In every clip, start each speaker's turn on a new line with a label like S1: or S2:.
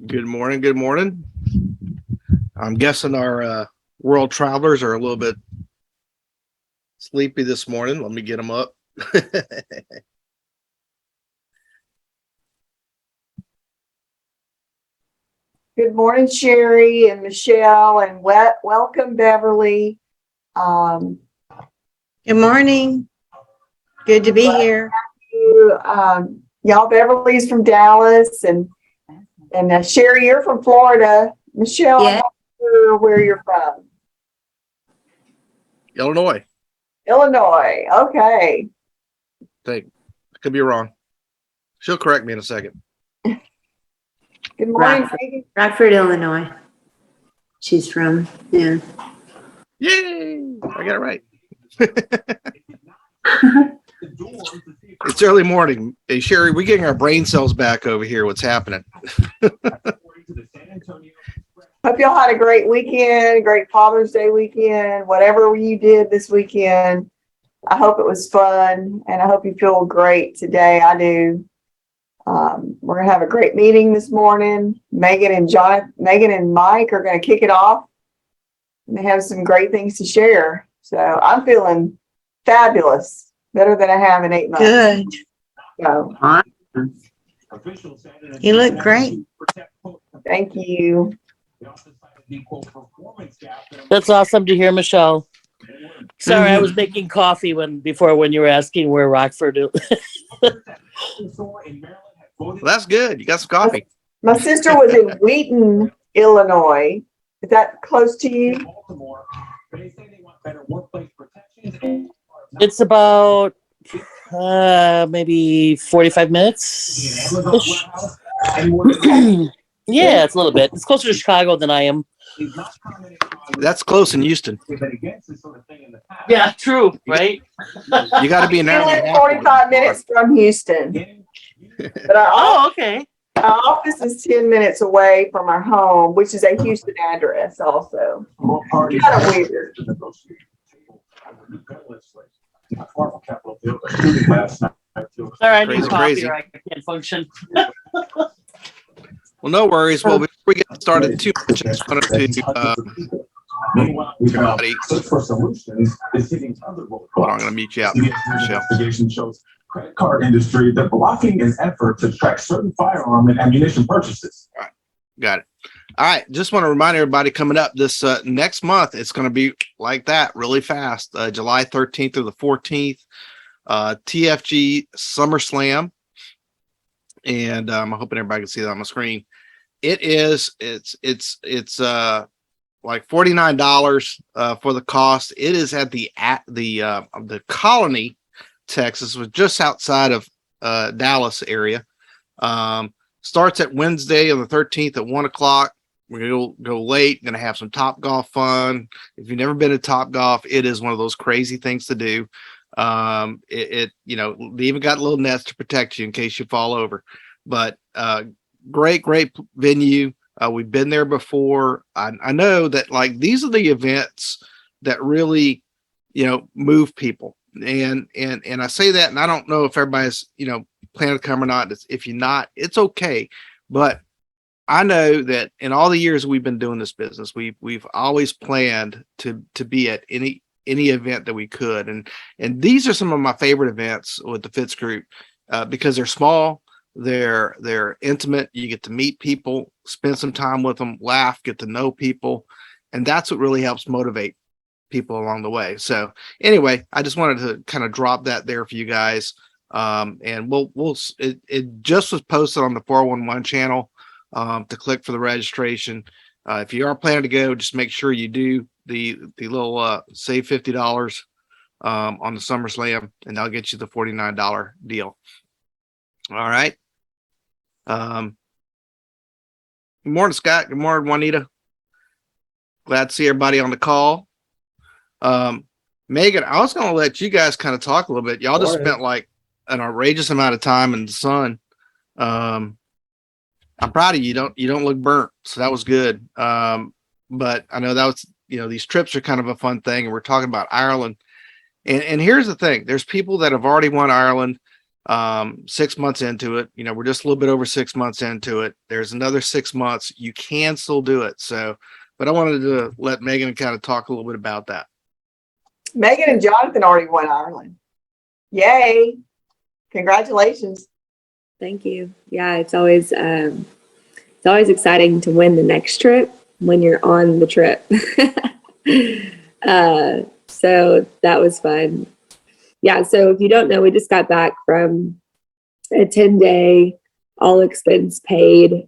S1: Good morning. Good morning. I'm guessing our world travelers are a little bit sleepy this morning. Let me get them up.
S2: Good morning, Sherry and Michelle, and welcome, Beverly.
S3: Good morning. Good to be here.
S2: Y'all, Beverly's from Dallas, and Sherry, you're from Florida. Michelle,
S3: Yeah.
S2: I'm not sure where you're from.
S1: Illinois.
S2: Illinois. Okay.
S1: I could be wrong. She'll correct me in a second.
S2: Good morning,
S3: Rockford,
S2: Megan.
S3: Rockford, Illinois. She's from, yeah.
S1: Yay! I got it right. It's early morning. Hey, Sherry, we're getting our brain cells back over here. What's happening?
S2: Hope y'all had a great weekend, great Father's Day weekend, whatever you did this weekend. I hope it was fun, and I hope you feel great today. I do. We're gonna have a great meeting this morning. Megan and Mike are gonna kick it off. And they have some great things to share. So I'm feeling fabulous, better than I have in 8 months.
S3: Good.
S2: So
S3: You look great.
S2: thank you.
S4: That's awesome to hear, Michelle. Sorry, I was making coffee when you were asking where Rockford is.
S1: Well, that's good. You got some coffee.
S2: My sister was in Wheaton, Illinois. Is that close to you?
S4: It's about maybe 45 minutes. Yeah, it's a little bit. It's closer to Chicago than I am.
S1: That's close in Houston.
S4: Yeah, true, right?
S1: You got to be an hour.
S2: We live 45 minutes from Houston. But
S4: Oh, okay.
S2: our office is 10 minutes away from our home, which is a Houston address also. Kind of weird.
S4: Sorry, I need
S1: Crazy,
S4: coffee
S1: crazy.
S4: or I can't function.
S1: Well, no worries. Well, before we get started too much, I just wanted to everybody. Hold on, I'm going to mute you out, Michelle.
S5: Investigation shows credit card industry they're blocking an effort to track certain firearm and ammunition purchases.
S1: All right, got it. All right, just want to remind everybody coming up this next month, it's going to be like that really fast. July 13th through the 14th, TFG SummerSlam. And I'm hoping everybody can see that on my screen. It's like $49 for the cost. It is at the Colony, Texas, was just outside of Dallas area. Starts at Wednesday on the 13th at 1 o'clock. We're gonna go late. Gonna have some Top Golf fun. If you've never been to Top Golf, it is one of those crazy things to do. They even got little nets to protect you in case you fall over. But great venue. We've been there before. I know that like these are the events that really, move people. And I say that, and I don't know if everybody's, planning to come or not. If you're not, it's okay. But I know that in all the years we've been doing this business, we've always planned to be at any event that we could. And these are some of my favorite events with the Fitz Group because they're small. They're intimate. You get to meet people, spend some time with them, laugh, get to know people. And that's what really helps motivate people along the way. So anyway, I just wanted to kind of drop that there for you guys. And it just was posted on the 411 channel to click for the registration. If you are planning to go, just make sure you do the little save $50 on the SummerSlam, and that'll get you the $49 deal. All right. Good morning, Scott. Good morning, Juanita. Glad to see everybody on the call. Megan, I was going to let you guys kind of talk a little bit. Y'all just spent like an outrageous amount of time in the sun. I'm proud of you. You don't look burnt, so that was good. But I know that was, these trips are kind of a fun thing, and we're talking about Ireland. And here's the thing: there's people that have already won Ireland. 6 months into it. We're just a little bit over 6 months into it. There's another 6 months. You can still do it. So, but I wanted to let Megan kind of talk a little bit about that.
S2: Megan and Jonathan already won Ireland. Yay. Congratulations.
S6: Thank you. Yeah, it's always exciting to win the next trip when you're on the trip. So that was fun. Yeah, so if you don't know, we just got back from a 10-day all expense paid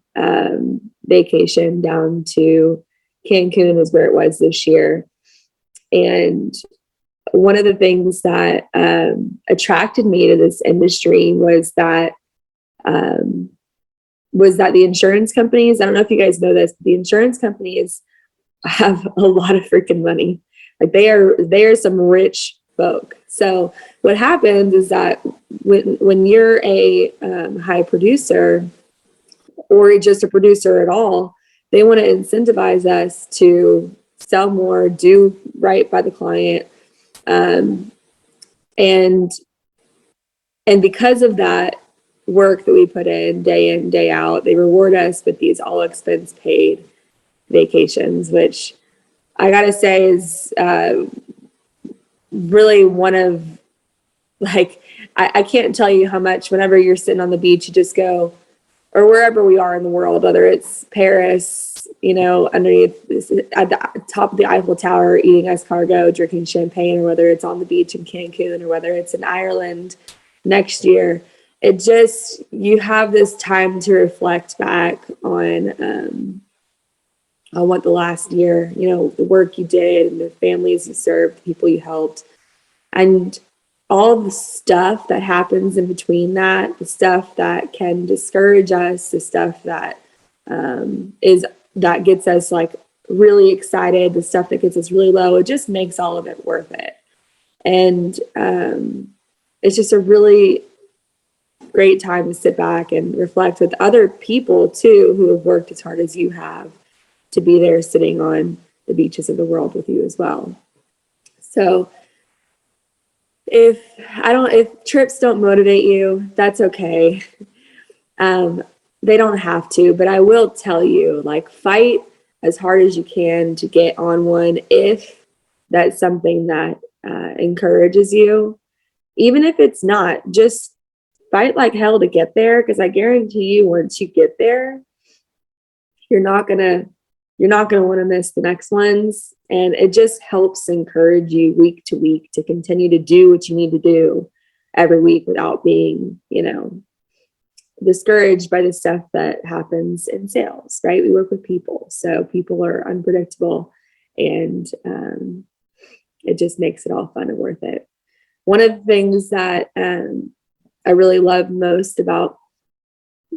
S6: vacation down to Cancun is where it was this year. And one of the things that attracted me to this industry was that the insurance companies, I don't know if you guys know this, but the insurance companies have a lot of freaking money. Like they are some rich folk. So what happens is that when you're a high producer or just a producer at all, they want to incentivize us to sell more, do right by the client. And because of that work that we put in, day out, they reward us with these all expense paid vacations, which I gotta say is really one of, like, I can't tell you how much whenever you're sitting on the beach, you just go, or wherever we are in the world, whether it's Paris, underneath at the top of the Eiffel Tower, eating escargot, drinking champagne, or whether it's on the beach in Cancun, or whether it's in Ireland next year, it just, you have this time to reflect back on what the last year, the work you did and the families you served, the people you helped, and all the stuff that happens in between that, the stuff that can discourage us, the stuff that that gets us like really excited, the stuff that gets us really low, it just makes all of it worth it. And it's just a really great time to sit back and reflect with other people too, who have worked as hard as you have to be there sitting on the beaches of the world with you as well. So if trips don't motivate you, that's okay. They don't have to, but I will tell you, like, fight as hard as you can to get on one if that's something that encourages you. Even if it's not, just fight like hell to get there, because I guarantee you, once you get there, you're not gonna want to miss the next ones. And it just helps encourage you week to week to continue to do what you need to do every week without being, discouraged by the stuff that happens in sales, right? We work with people, so people are unpredictable, and it just makes it all fun and worth it. One of the things that I really love most about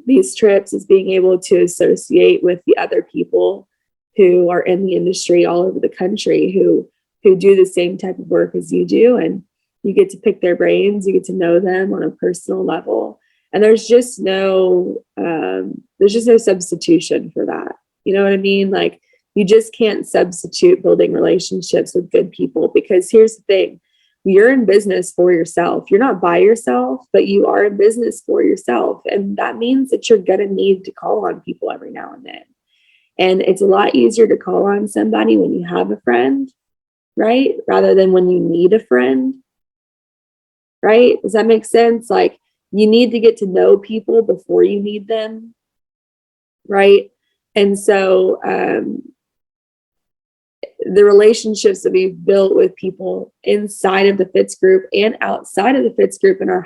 S6: these trips is being able to associate with the other people who are in the industry all over the country who do the same type of work as you do, and you get to pick their brains, you get to know them on a personal level. And there's just no substitution for that. You know what I mean? Like, you just can't substitute building relationships with good people, because here's the thing. You're in business for yourself. You're not by yourself, but you are in business for yourself. And that means that you're going to need to call on people every now and then. And it's a lot easier to call on somebody when you have a friend, right? Rather than when you need a friend, right? Does that make sense? Like, you need to get to know people before you need them, right? And so the relationships that we've built with people inside of the Fitz group and outside of the Fitz group in our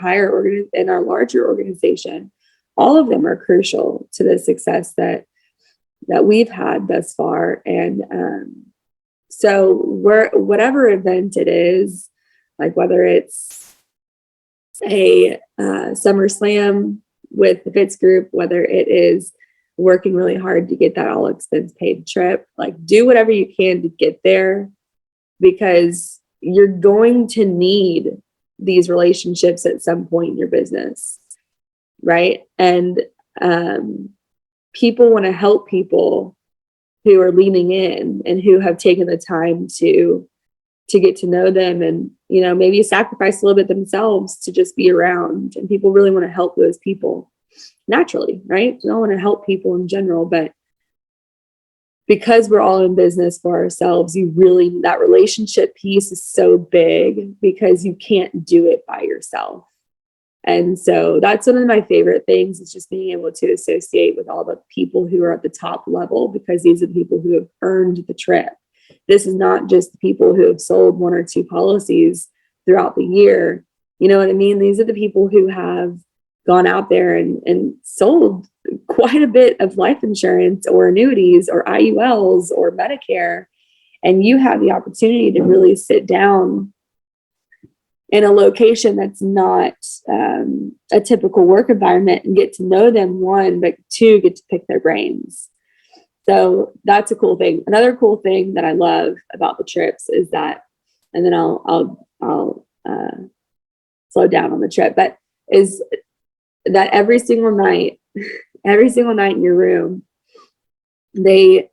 S6: larger organization, all of them are crucial to the success that we've had thus far. And so whatever event it is, like whether it's a Summer Slam with the Fitz group, whether it is working really hard to get that all expense paid trip, like, do whatever you can to get there, because you're going to need these relationships at some point in your business, right? And people want to help people who are leaning in and who have taken the time to to get to know them and, you know, maybe sacrifice a little bit themselves to just be around. And people really want to help those people naturally, right? We all want to help people in general, but because we're all in business for ourselves, that relationship piece is so big because you can't do it by yourself. And so that's one of my favorite things, is just being able to associate with all the people who are at the top level, because these are the people who have earned the trip. This is not just the people who have sold 1 or 2 policies throughout the year. You know what I mean? These are the people who have gone out there and sold quite a bit of life insurance or annuities or IULs or Medicare. And you have the opportunity to really sit down in a location that's not a typical work environment and get to know them, 1, but 2, get to pick their brains. So that's a cool thing. Another cool thing that I love about the trips is that, and then I'll slow down on the trip, but is that every single night in your room, they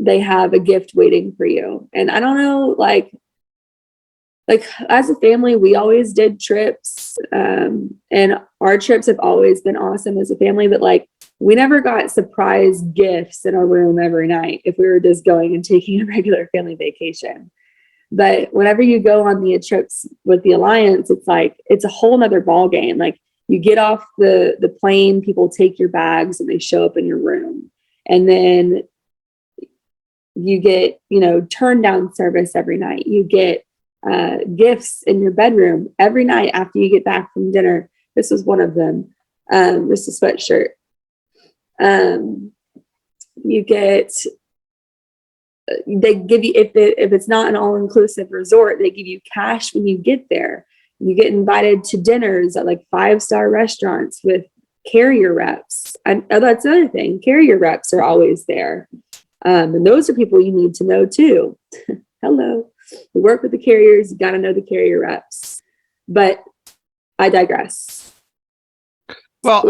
S6: have a gift waiting for you. And I don't know, like as a family, we always did trips, and our trips have always been awesome as a family, but like we never got surprise gifts in our room every night if we were just going and taking a regular family vacation. But whenever you go on the trips with the Alliance, it's like, it's a whole nother ball game. Like you get off the plane, people take your bags and they show up in your room. And then you get, you know, turn down service every night. You get gifts in your bedroom every night after you get back from dinner. This was one of them. Just a sweatshirt. You get, they give you, if it's not an all-inclusive resort, they give you cash when you get there. You get invited to dinners at like 5-star restaurants with carrier reps. And that's another thing. Carrier reps are always there. And those are people you need to know too. Hello. You work with the carriers, you got to know the carrier reps. But I digress.
S1: Well,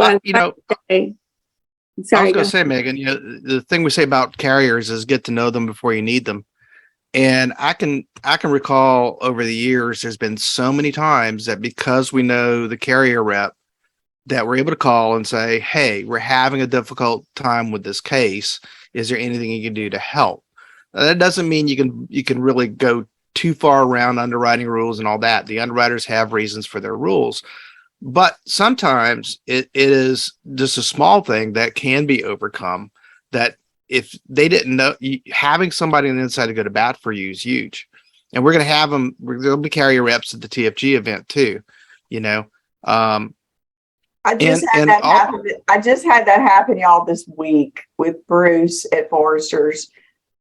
S6: Sorry,
S1: I was going to say, Megan, you know, the thing we say about carriers is get to know them before you need them. And I can recall over the years, there's been so many times that because we know the carrier rep, that we're able to call and say, hey, we're having a difficult time with this case. Is there anything you can do to help? Now, that doesn't mean you can really go too far around underwriting rules and all that. The underwriters have reasons for their rules. But sometimes it is just a small thing that can be overcome, that if they didn't know, having somebody on the inside to go to bat for you is huge. And we're going to have them, there'll be carrier reps at the TFG event too, you know.
S2: I just had that happen, y'all, this week with Bruce at Forrester's,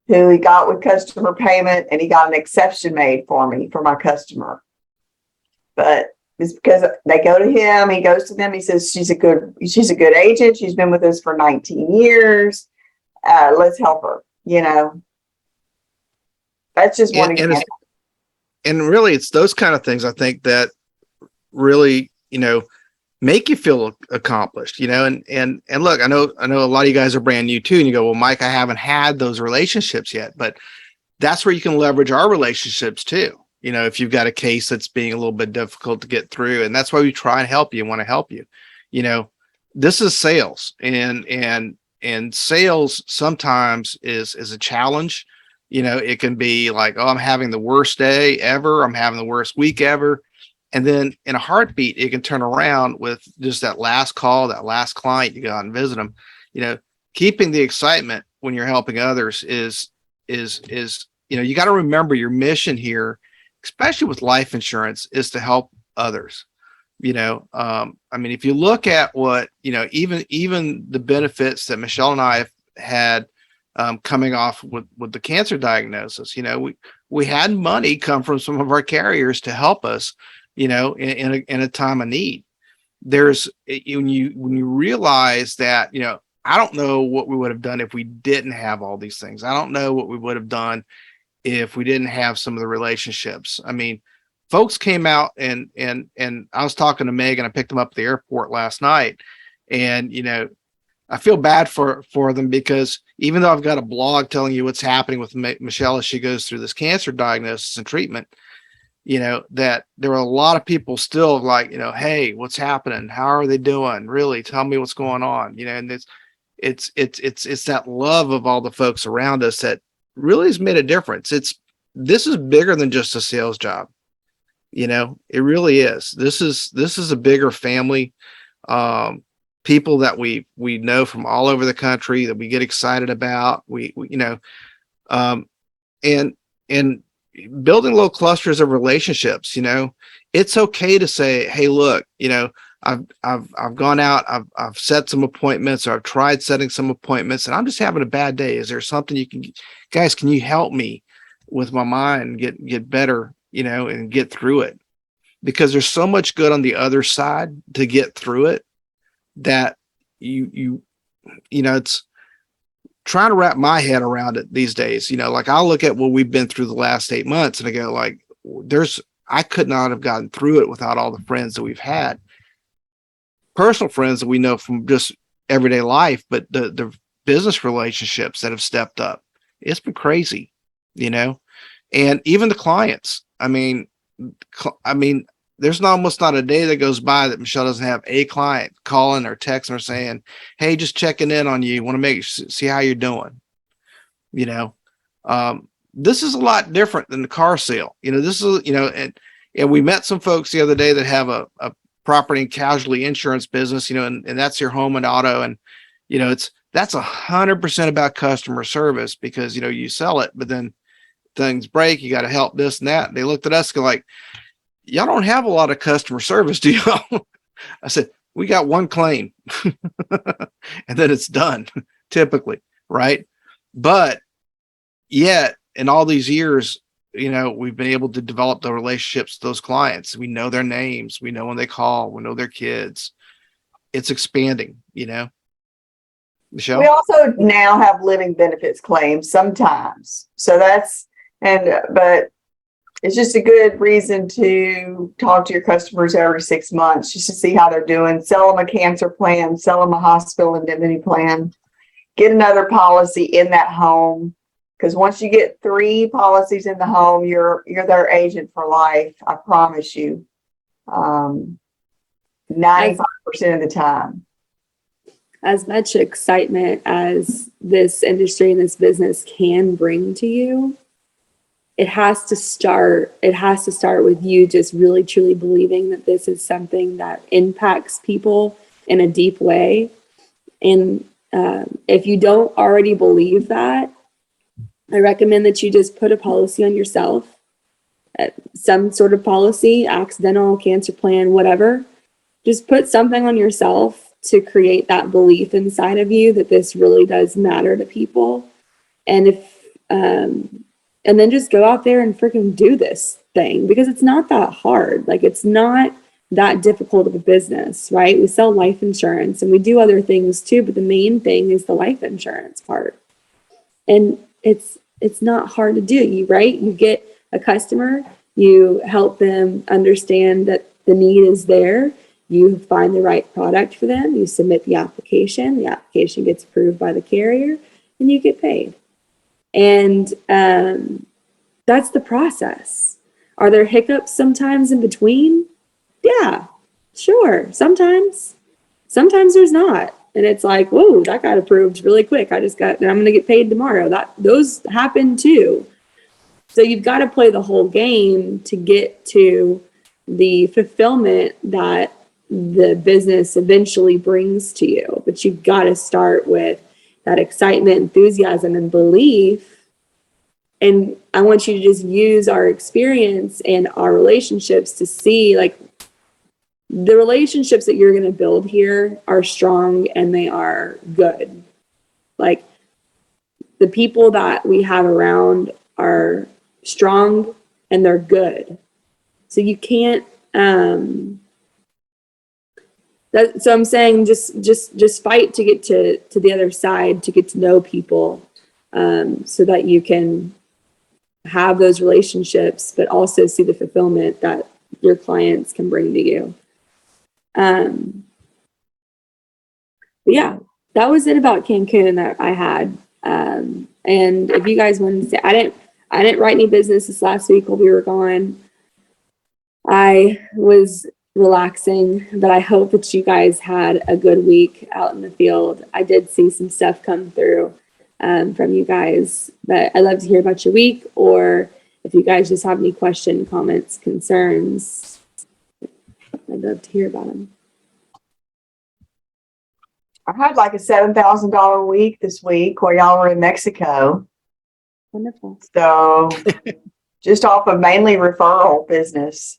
S2: who he got with customer payment, and he got an exception made for me, for my customer. But it's because they go to him, he goes to them, he says, she's a good agent. She's been with us for 19 years. Let's help her, you know. That's just one example.
S1: And really, it's those kind of things, I think, that really, you know, make you feel accomplished, you know. And look, I know a lot of you guys are brand new too, and you go, well, Mike, I haven't had those relationships yet. But that's where you can leverage our relationships too. You know, if you've got a case that's being a little bit difficult to get through, and that's why we try and help you and want to help you. You know, this is sales, and sales sometimes is a challenge. You know, it can be like, oh, I'm having the worst day ever. I'm having the worst week ever. And then in a heartbeat, it can turn around with just that last call, that last client, you go out and visit them. You know, keeping the excitement when you're helping others is, you know, you got to remember your mission here, especially with life insurance, is to help others. You know, I mean, if you look at what, you know, even the benefits that Michelle and I have had coming off with the cancer diagnosis, you know, we had money come from some of our carriers to help us, you know, in a time of need. There's, when you realize that, you know, I don't know what we would have done if we didn't have all these things. I don't know what we would have done if we didn't have some of the relationships. I mean, folks came out and I was talking to Megan, I picked them up at the airport last night, and, you know, I feel bad for them because even though I've got a blog telling you what's happening with Michelle as she goes through this cancer diagnosis and treatment, that there are a lot of people still like, hey, what's happening? How are they doing? Really, tell me what's going on. And it's that love of all the folks around us that really has made a difference. This is bigger than just a sales job. It really is. This is a bigger family. People that we know from all over the country that we get excited about. And building little clusters of relationships. It's okay to say, hey, look, I've gone out, I've set some appointments, or I've tried setting some appointments, and I'm just having a bad day. Is there something can you help me with my mind get better, and get through it? Because there's so much good on the other side to get through it that it's trying to wrap my head around it these days. Like I'll look at what we've been through the last 8 months and I go like, I could not have gotten through it without all the friends that we've had, personal friends that we know from just everyday life, but the business relationships that have stepped up. It's been crazy, and even the clients. I mean, there's almost not a day that goes by that Michelle doesn't have a client calling or texting or saying, hey, just checking in on you. Want to see how you're doing. This is a lot different than the car sale. This is, and we met some folks the other day that have a property and casualty insurance business, and that's your home and auto. And, that's 100% about customer service because, you sell it, but then things break, you got to help this and that. They looked at us and go like, y'all don't have a lot of customer service, do y'all? I said, we got one claim and then it's done typically. Right. But yet in all these years, we've been able to develop the relationships with those clients. We know their names. We know when they call, we know their kids. It's expanding, Michelle.
S2: We also now have living benefits claims sometimes. So but it's just a good reason to talk to your customers every 6 months just to see how they're doing. Sell them a cancer plan, sell them a hospital indemnity plan, get another policy in that home. Because once you get 3 policies in the home, you're their agent for life. I promise you. 95% of the time.
S6: As much excitement as this industry and this business can bring to you, it has to start with you just really truly believing that this is something that impacts people in a deep way. And if you don't already believe that, I recommend that you just put a policy on yourself, some sort of policy, accidental, cancer plan, whatever. Just put something on yourself to create that belief inside of you that this really does matter to people. And and then just go out there and freaking do this thing, because it's not that hard. Like, it's not that difficult of a business, right? We sell life insurance and we do other things too, but the main thing is the life insurance part. And it's not hard to do, right? You get a customer, you help them understand that the need is there, you find the right product for them, you submit the application gets approved by the carrier, and you get paid. And that's the process. Are there hiccups sometimes in between? Yeah, sure. Sometimes there's not. And it's like, whoa, that got approved really quick. I'm going to get paid tomorrow. Those happen too. So you've got to play the whole game to get to the fulfillment that the business eventually brings to you. But you've got to start with that excitement, enthusiasm, and belief. And I want you to just use our experience and our relationships to see, like, the relationships that you're going to build here are strong and they are good. Like, the people that we have around are strong and they're good. So you can't, so I'm saying just fight to get to the other side, to get to know people, so that you can have those relationships, but also see the fulfillment that your clients can bring to you. But yeah, that was it about Cancun that I had. And if you guys wanted to say, I didn't write any business this last week while we were gone. I was relaxing, but I hope that you guys had a good week out in the field. I did see some stuff come through from you guys, but I'd love to hear about your week, or if you guys just have any questions, comments, concerns, I'd love to hear about them.
S2: I had like a $7,000 week this week while y'all were in Mexico.
S6: Wonderful.
S2: So just off of mainly referral business.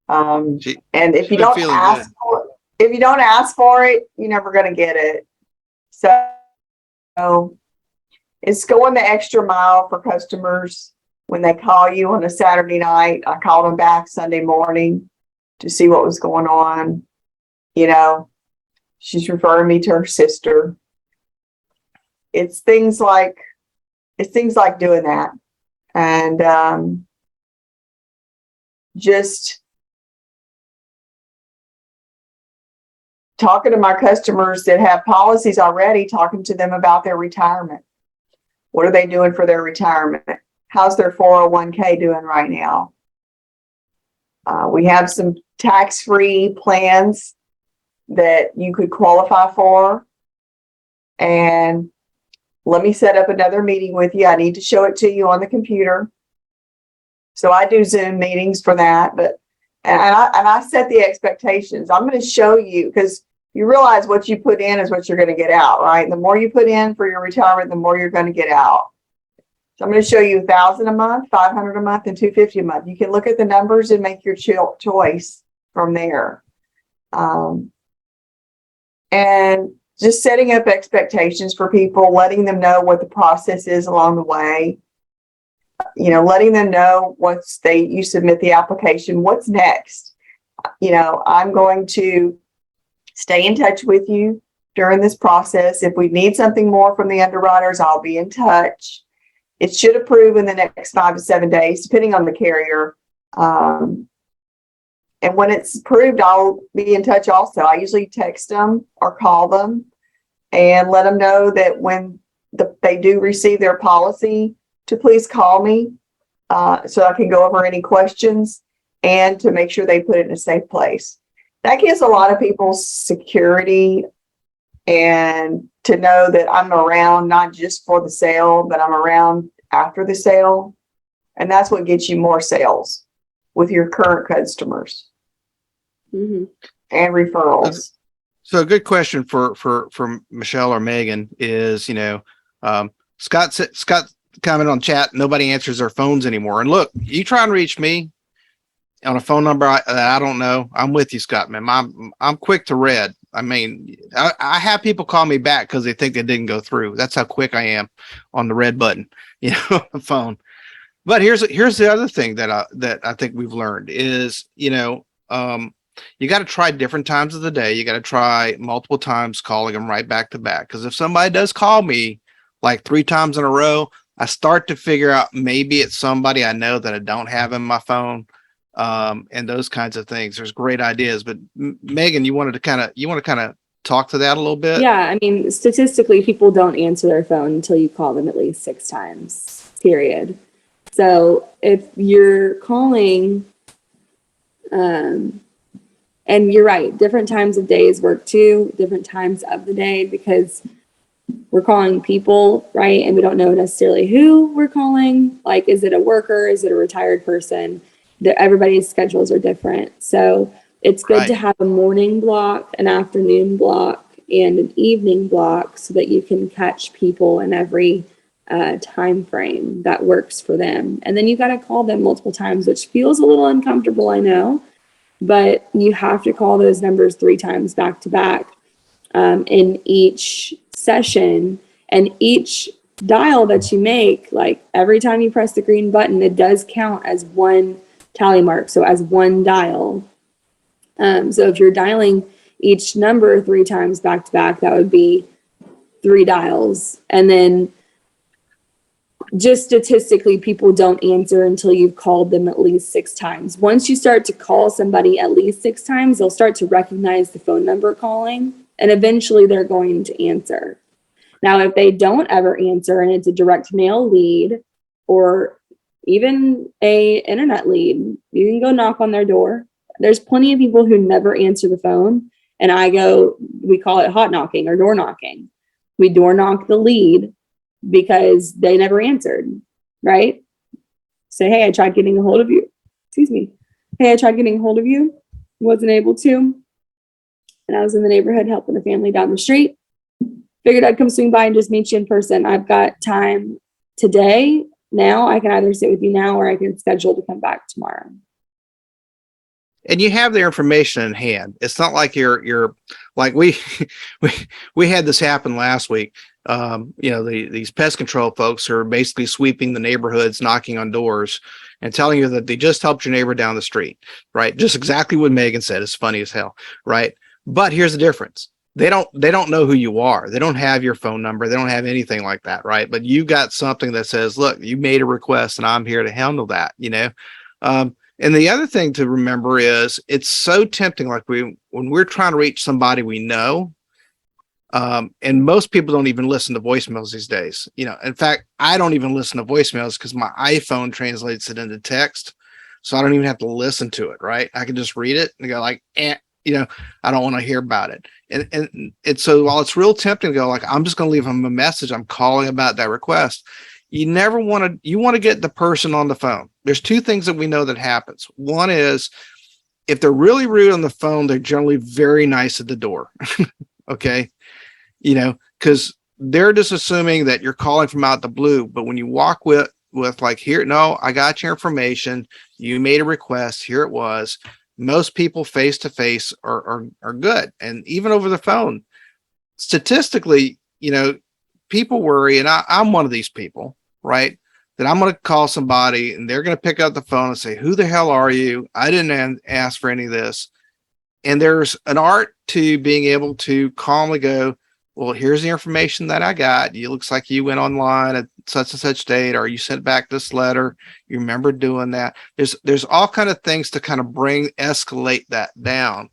S2: And if you don't ask for it, you're never going to get it. So it's going the extra mile for customers. When they call you on a Saturday night, I called them back Sunday morning to see what was going on. You know, she's referring me to her sister. It's things like doing that. And just talking to my customers that have policies already, talking to them about their retirement. What are they doing for their retirement? How's their 401k doing right now? We have some tax-free plans that you could qualify for. And let me set up another meeting with you. I need to show it to you on the computer. So I do Zoom meetings for that, and I set the expectations. I'm going to show you, because you realize what you put in is what you're going to get out, right? And the more you put in for your retirement, the more you're going to get out. So I'm going to show you $1,000 a month, $500 a month, and $250 a month. You can look at the numbers and make your choice from there. And just setting up expectations for people, letting them know what the process is along the way. You know, letting them know you submit the application, what's next. You know, I'm going to stay in touch with you during this process. If we need something more from the underwriters, I'll be in touch. It should approve in the next 5 to 7 days, depending on the carrier. And when it's approved, I'll be in touch also. I usually text them or call them and let them know that when they do receive their policy, to please call me so I can go over any questions and to make sure they put it in a safe place. That gives a lot of people security, and to know that I'm around not just for the sale, but I'm around after the sale. And that's what gets you more sales with your current customers.
S6: Mm-hmm.
S2: And referrals.
S1: So a good question for Michelle or Megan is, Scott comment on chat, nobody answers their phones anymore. And look, you try and reach me on a phone number that I don't know, I'm with you, Scott, man. I'm quick to read. I mean, I have people call me back because they think they didn't go through. That's how quick I am on the red button, on the phone. But here's the other thing that I think we've learned is, you got to try different times of the day. You got to try multiple times calling them right back to back. Because if somebody does call me like 3 times in a row, I start to figure out maybe it's somebody I know that I don't have in my phone, and those kinds of things. There's great ideas, but Megan, you want to kind of talk to that a little bit?
S6: Yeah, I mean, statistically, people don't answer their phone until you call them at least 6 times, period. So if you're calling, and you're right, different times of days work too, different times of the day, because we're calling people, right? And we don't know necessarily who we're calling. Like, is it a worker? Is it a retired person? Everybody's schedules are different. So it's good to have a morning block, an afternoon block, and an evening block so that you can catch people in every time frame that works for them. And then you got to call them multiple times, which feels a little uncomfortable, I know, but you have to call those numbers 3 times back to back in each session. And each dial that you make, like every time you press the green button, it does count as 1 tally mark, so as 1 dial. So if you're dialing each number 3 times back to back, that would be 3 dials. And then just statistically, people don't answer until you've called them at least 6 times. Once you start to call somebody at least 6 times, they'll start to recognize the phone number calling. and eventually they're going to answer. Now, if they don't ever answer and it's a direct mail lead or even a internet lead, you can go knock on their door. There's plenty of people who never answer the phone, and we call it hot knocking or door knocking. We door knock the lead because they never answered, right? Say, hey, I tried getting a hold of you. Excuse me. Hey, I tried getting a hold of you. Wasn't able to. And I was in the neighborhood helping a family down the street. Figured I'd come swing by and just meet you in person. I've got time today. Now I can either sit with you now or I can schedule to come back tomorrow.
S1: And you have their information in hand. It's not like you're like we had this happen last week. These pest control folks are basically sweeping the neighborhoods, knocking on doors and telling you that they just helped your neighbor down the street, right? Just exactly what Megan said. It's funny as hell, right? But here's the difference. They don't know who you are. They don't have your phone number. They don't have anything like that, right? But you got something that says, look, you made a request and I'm here to handle that, And the other thing to remember is it's so tempting. Like when we're trying to reach somebody we know, and most people don't even listen to voicemails these days. In fact, I don't even listen to voicemails because my iPhone translates it into text. So I don't even have to listen to it, right? I can just read it and go like, I don't want to hear about it. And so while it's real tempting to go like, I'm just going to leave them a message. I'm calling about that request. You want to get the person on the phone. There's two things that we know that happens. One is if they're really rude on the phone, they're generally very nice at the door. Okay. Because they're just assuming that you're calling from out the blue. But when you walk with like, here, no, I got your information. You made a request. Here it was. Most people face to face are good. And even over the phone, statistically, people worry. And I'm one of these people, right? That I'm going to call somebody and they're going to pick up the phone and say, who the hell are you? I didn't ask for any of this. And there's an art to being able to calmly go, well, here's the information that I got. It looks like you went online at such and such date, or you sent back this letter. You remember doing that. There's all kind of things to kind of escalate that down.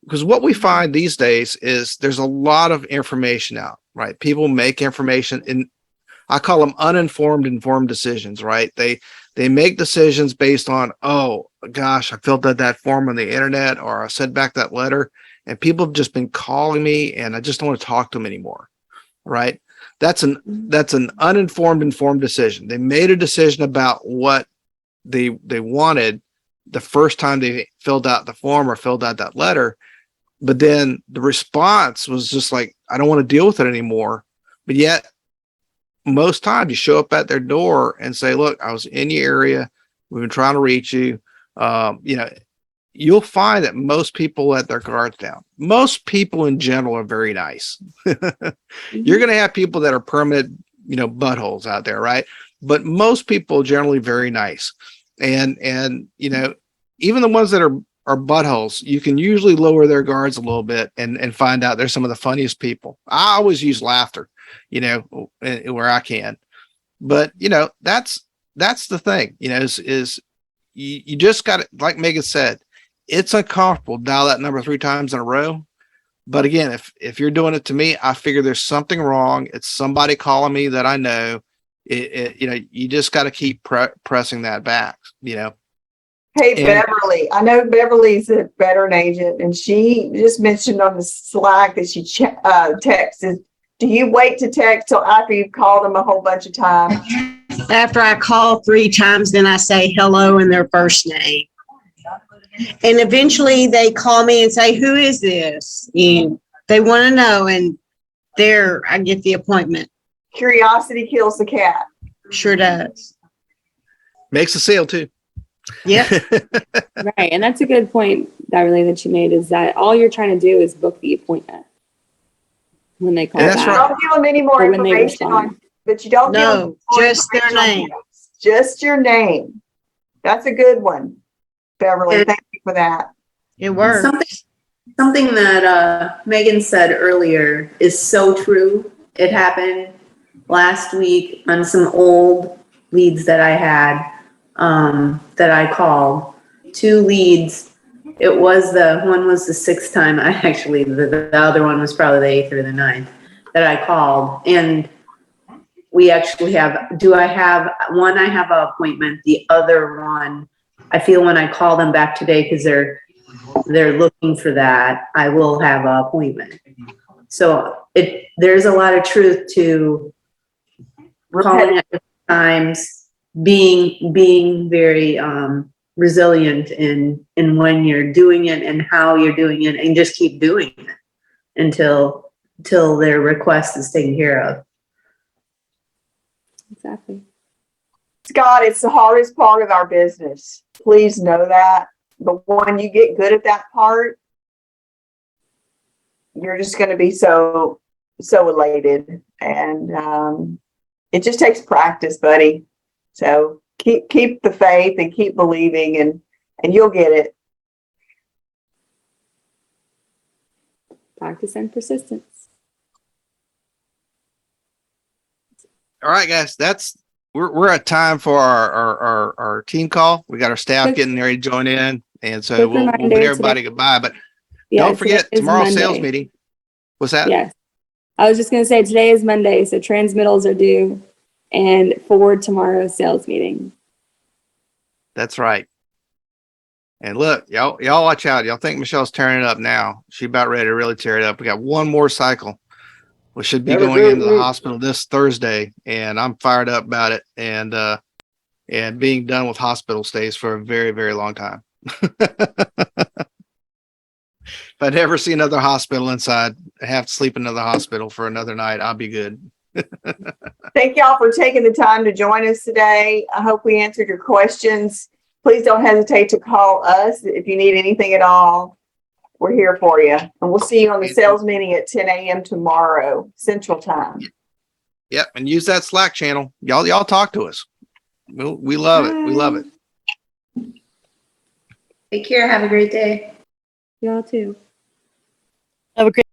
S1: Because what we find these days is there's a lot of information out, right? People make information I call them informed decisions, right? They make decisions based on, oh gosh, I filled out that form on the internet, or I sent back that letter, and people have just been calling me and I just don't want to talk to them anymore. Right. That's an informed decision. They made a decision about what they wanted the first time they filled out the form or filled out that letter. But then the response was just like, I don't want to deal with it anymore. But yet most times you show up at their door and say, look, I was in your area. We've been trying to reach you. You'll find that most people let their guards down. Most people in general are very nice. You're going to have people that are permanent, buttholes out there, right? But most people are generally very nice. And even the ones that are buttholes, you can usually lower their guards a little bit and find out they're some of the funniest people. I always use laughter, where I can. But, that's the thing, is you just got to, like Megan said, it's uncomfortable. Dial that number 3 times in a row. But again, if you're doing it to me, I figure there's something wrong. It's somebody calling me that I know. You just got to keep pressing that back,
S2: Hey, Beverly, I know Beverly's a veteran agent, and she just mentioned on the Slack that she texted. Do you wait to text till after you've called them a whole bunch of times?
S3: After I call 3 times, then I say hello in their first name. And eventually they call me and say, who is this? And they want to know, and there I get the appointment.
S2: Curiosity kills the cat.
S3: Sure does.
S1: Makes a sale too.
S3: Yep.
S6: Right. And that's a good point, Beverly, that you made, is that all you're trying to do is book the appointment when they call
S1: That's
S6: back.
S1: right.
S2: Don't give them any more
S6: Or when they
S2: information
S6: respond.
S2: but you don't give them
S3: No,
S2: more
S3: just their
S2: information
S3: name.
S2: on text. Just your name. That's a good one, Beverly. Thank you for that.
S3: It works.
S7: Something that Megan said earlier is so true. It happened last week on some old leads that I had, that I called. 2 leads It was one was the sixth time. I actually, the other one was probably the eighth or the ninth that I called. And we actually have, I have an appointment. The other one, I feel when I call them back today, because they're looking for that, I will have an appointment. So there's a lot of truth to calling at times, being very resilient in when you're doing it and how you're doing it, and just keep doing it until their request is taken care of.
S6: Exactly.
S2: Scott, it's the hardest part of our business. Please know that. But when you get good at that part, you're just going to be so elated. And it just takes practice, buddy. So keep the faith and keep believing, and you'll get it.
S6: Practice and persistence.
S1: All right, guys, we're at time for our team call. We got our staff
S6: Quick-
S1: getting ready to join in, and so
S6: quick
S1: we'll
S6: reminder,
S1: bid everybody goodbye. But don't forget
S6: today is
S1: tomorrow's sales
S6: Monday.
S1: meeting. What's that?
S6: Yes. I was just going to say today is Monday, so transmittals are due and for tomorrow's sales meeting.
S1: That's right. And look, y'all watch out. Y'all think Michelle's tearing it up now. She about ready to really tear it up. We got one more cycle. We should be going into the hospital this Thursday, and I'm fired up about it. And being done with hospital stays for a very, very long time. If I never see another hospital inside, I have to sleep in another hospital for another night, I'll be good.
S2: Thank y'all for taking the time to join us today. I hope we answered your questions. Please don't hesitate to call us if you need anything at all. We're here for you. And we'll see you on the sales meeting at 10 a.m. tomorrow, Central Time.
S1: Yep. And use that Slack channel. Y'all talk to us. We love it. We love it.
S7: Take care. Have a great day.
S6: Y'all too.
S4: Have a great